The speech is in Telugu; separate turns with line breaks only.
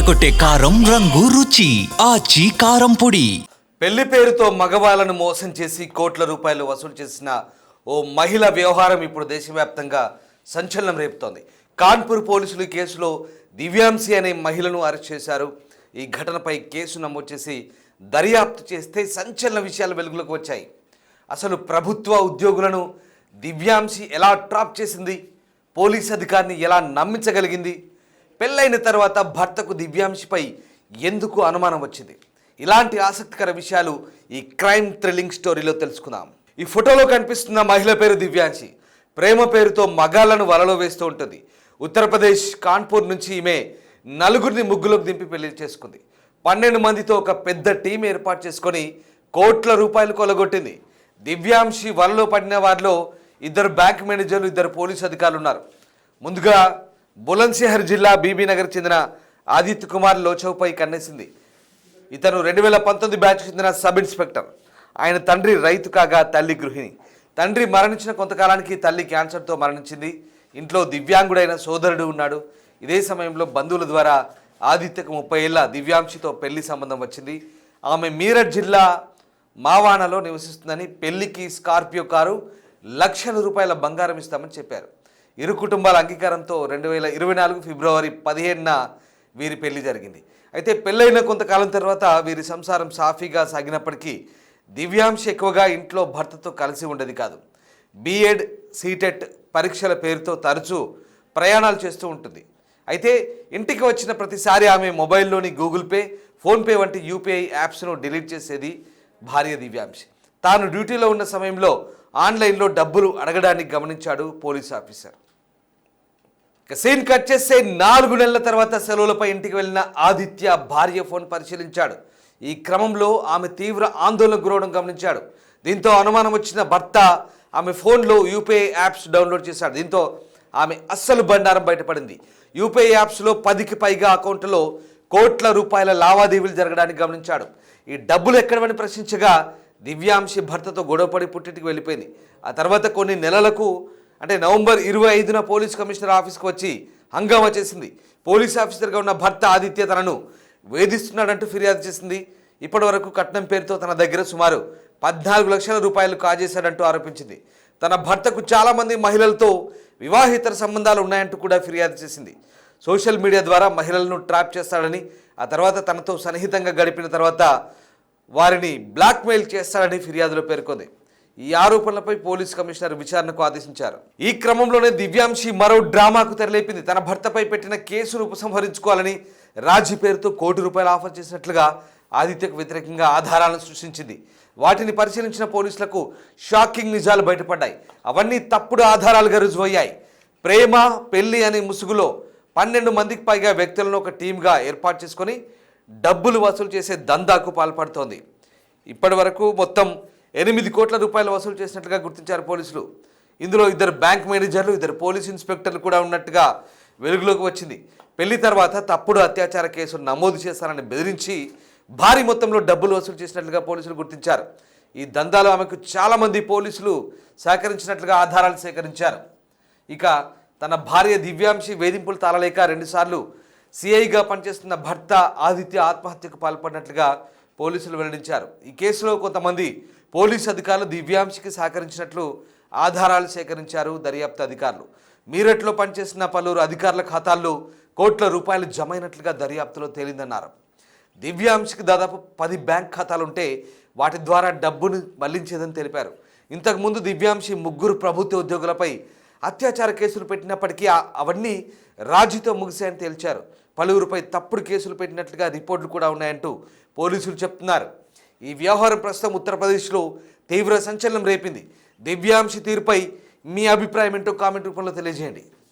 అదరకొట్టే కారం రంగు రుచి ఆచి కారం పొడి.
పెళ్లి పేరుతో మగవాళ్లను మోసం చేసి కోట్ల రూపాయలు వసూలు చేసిన ఓ మహిళ వ్యవహారం ఇప్పుడు దేశవ్యాప్తంగా సంచలనం రేపుతోంది. కాన్పూర్ పోలీసులు ఈ కేసులో దివ్యాంశి అనే మహిళను అరెస్ట్ చేశారు. ఈ ఘటనపై కేసు నమోదు చేసి దర్యాప్తు చేస్తే సంచలన విషయాలు వెలుగులోకి వచ్చాయి. అసలు ప్రభుత్వ ఉద్యోగులను దివ్యాంశి ఎలా ట్రాప్ చేసింది, పోలీస్ అధికారిని ఎలా నమ్మించగలిగింది, పెళ్ళైన తర్వాత భర్తకు దివ్యాంశిపై ఎందుకు అనుమానం వచ్చింది, ఇలాంటి ఆసక్తికర విషయాలు ఈ క్రైమ్ థ్రిల్లింగ్ స్టోరీలో తెలుసుకుందాం. ఈ ఫోటోలో కనిపిస్తున్న మహిళ పేరు దివ్యాంశి. ప్రేమ పేరుతో మగాళ్లను వలలో వేస్తూ ఉంటుంది. ఉత్తరప్రదేశ్ కాన్పూర్ నుంచి ఈమె నలుగురిని ముగ్గులోకి దింపి పెళ్లి చేసుకుంది. 12 మందితో ఒక పెద్ద టీం ఏర్పాటు చేసుకొని కోట్ల రూపాయలు కొలగొట్టింది. దివ్యాంశి వలలో పడిన వారిలో 2 బ్యాంక్ మేనేజర్లు, 2 పోలీసు అధికారులు ఉన్నారు. ముందుగా బులంద్షహర్ జిల్లా బీబీనగర్ చెందిన ఆదిత్య కుమార్ లోచౌపై కన్నేసింది. ఇతను 2019 బ్యాచ్కి చెందిన సబ్ ఇన్స్పెక్టర్. ఆయన తండ్రి రైతు కాగా తల్లి గృహిణి. తండ్రి మరణించిన కొంతకాలానికి తల్లి క్యాన్సర్తో మరణించింది. ఇంట్లో దివ్యాంగుడైన సోదరుడు ఉన్నాడు. ఇదే సమయంలో బంధువుల ద్వారా ఆదిత్యకు 30 ఏళ్ల దివ్యాంశితో పెళ్లి సంబంధం వచ్చింది. ఆమె మీరట్ జిల్లా మావానాలో నివసిస్తుందని, పెళ్లికి స్కార్పియో కారు, లక్షల రూపాయల బంగారం ఇస్తామని చెప్పారు. ఇరు కుటుంబాల అంగీకారంతో 2024 ఫిబ్రవరి 17న వీరి పెళ్లి జరిగింది. అయితే పెళ్ళైన కొంతకాలం తర్వాత వీరి సంసారం సాఫీగా సాగినప్పటికీ దివ్యాంశి ఎక్కువగా ఇంట్లో భర్తతో కలిసి ఉండేది కాదు. బీఎడ్, సీటెట్ పరీక్షల పేరుతో తరచూ ప్రయాణాలు చేస్తూ ఉంటుంది. అయితే ఇంటికి వచ్చిన ప్రతిసారి ఆమె మొబైల్లోని గూగుల్ పే, ఫోన్పే వంటి యూపీఐ యాప్స్ను డిలీట్ చేసేది భార్య దివ్యాంశి. తాను డ్యూటీలో ఉన్న సమయంలో ఆన్లైన్లో డబ్బులు అడగడానికి గమనించాడు పోలీస్ ఆఫీసర్. సీన్ కట్ చేస్తే 4 నెలల తర్వాత సెలవులపై ఇంటికి వెళ్ళిన ఆదిత్య భార్య ఫోన్ పరిశీలించాడు. ఈ క్రమంలో ఆమె తీవ్ర ఆందోళనకు గురవడం గమనించాడు. దీంతో అనుమానం వచ్చిన భర్త ఆమె ఫోన్లో యూపీఐ యాప్స్ డౌన్లోడ్ చేశాడు. దీంతో ఆమె అస్సలు బండారం బయటపడింది. యూపీఐ యాప్స్లో 10కి పైగా అకౌంట్లో కోట్ల రూపాయల లావాదేవీలు జరగడానికి గమనించాడు. ఈ డబ్బులు ఎక్కడవని ప్రశ్నించగా దివ్యాంశి భర్తతో గొడవపడి పుట్టింటికి వెళ్ళిపోయింది. ఆ తర్వాత కొన్ని నెలలకు అంటే నవంబర్ 25న పోలీస్ కమిషనర్ ఆఫీస్కి వచ్చి హంగామా చేసింది. పోలీస్ ఆఫీసర్గా ఉన్న భర్త ఆదిత్య తనను వేధిస్తున్నాడంటూ ఫిర్యాదు చేసింది. ఇప్పటి వరకు కట్నం పేరుతో తన దగ్గర సుమారు 14 లక్షల రూపాయలు కాజేశాడంటూ ఆరోపించింది. తన భర్తకు చాలామంది మహిళలతో వివాహేతర సంబంధాలు ఉన్నాయంటూ కూడా ఫిర్యాదు చేసింది. సోషల్ మీడియా ద్వారా మహిళలను ట్రాప్ చేస్తాడని, ఆ తర్వాత తనతో సన్నిహితంగా గడిపిన తర్వాత వారిని బ్లాక్మెయిల్ చేస్తాడని ఫిర్యాదులో పేర్కొంది. ఈ ఆరోపణలపై పోలీస్ కమిషనర్ విచారణకు ఆదేశించారు. ఈ క్రమంలోనే దివ్యాంశి మరో డ్రామాకు తెరలేపింది. తన భర్తపై పెట్టిన కేసును ఉపసంహరించుకోవాలని రాజీ పేరుతో ₹1 కోటి ఆఫర్ చేసినట్లుగా ఆదిత్యకు వ్యతిరేకంగా ఆధారాలను సృష్టించింది. వాటిని పరిశీలించిన పోలీసులకు షాకింగ్ నిజాలు బయటపడ్డాయి. అవన్నీ తప్పుడు ఆధారాలుగా రుజువయ్యాయి. ప్రేమ, పెళ్లి అనే ముసుగులో 12 మందికి పైగా వ్యక్తులను ఒక టీమ్గా ఏర్పాటు చేసుకొని డబ్బులు వసూలు చేసే దందాకు పాల్పడుతోంది. ఇప్పటి వరకు మొత్తం 8 కోట్ల రూపాయలు వసూలు చేసినట్లుగా గుర్తించారు పోలీసులు. ఇందులో 2 బ్యాంక్ మేనేజర్లు, 2 పోలీస్ ఇన్స్పెక్టర్లు కూడా ఉన్నట్టుగా వెలుగులోకి వచ్చింది. పెళ్లి తర్వాత తప్పుడు అత్యాచార కేసు నమోదు చేస్తారని బెదిరించి భారీ మొత్తంలో డబ్బులు వసూలు చేసినట్లుగా పోలీసులు గుర్తించారు. ఈ దందాలో ఆమెకు చాలామంది పోలీసులు సహకరించినట్లుగా ఆధారాలు సేకరించారు. ఇక తన భార్య దివ్యాంశి వేధింపులు తాళలేక 2 సార్లు సిఐగా పనిచేస్తున్న భర్త ఆదిత్య ఆత్మహత్యకు పాల్పడినట్లుగా పోలీసులు వెల్లడించారు. ఈ కేసులో కొంతమంది పోలీసు అధికారులు దివ్యాంశికి సహకరించినట్లు ఆధారాలు సేకరించారు దర్యాప్తు అధికారులు. మీరట్లో పనిచేసిన పలువురు అధికారుల ఖాతాల్లో కోట్ల రూపాయలు జమైనట్లుగా దర్యాప్తులో తేలిందన్నారు. దివ్యాంశికి దాదాపు 10 బ్యాంక్ ఖాతాలుంటే వాటి ద్వారా డబ్బును మళ్లించేదని తెలిపారు. ఇంతకుముందు దివ్యాంశి 3 ప్రభుత్వ ఉద్యోగులపై అత్యాచార కేసులు పెట్టినప్పటికీ అవన్నీ రాజీతో ముగిశాయని తేల్చారు. పలువురిపై తప్పుడు కేసులు పెట్టినట్లుగా రిపోర్టులు కూడా ఉన్నాయంటూ పోలీసులు చెప్తున్నారు. ఈ వ్యవహారం ప్రస్తుతం ఉత్తరప్రదేశ్లో తీవ్ర సంచలనం రేపింది. దివ్యాంశి తీరుపై మీ అభిప్రాయం ఏంటో కామెంట్ రూపంలో తెలియజేయండి.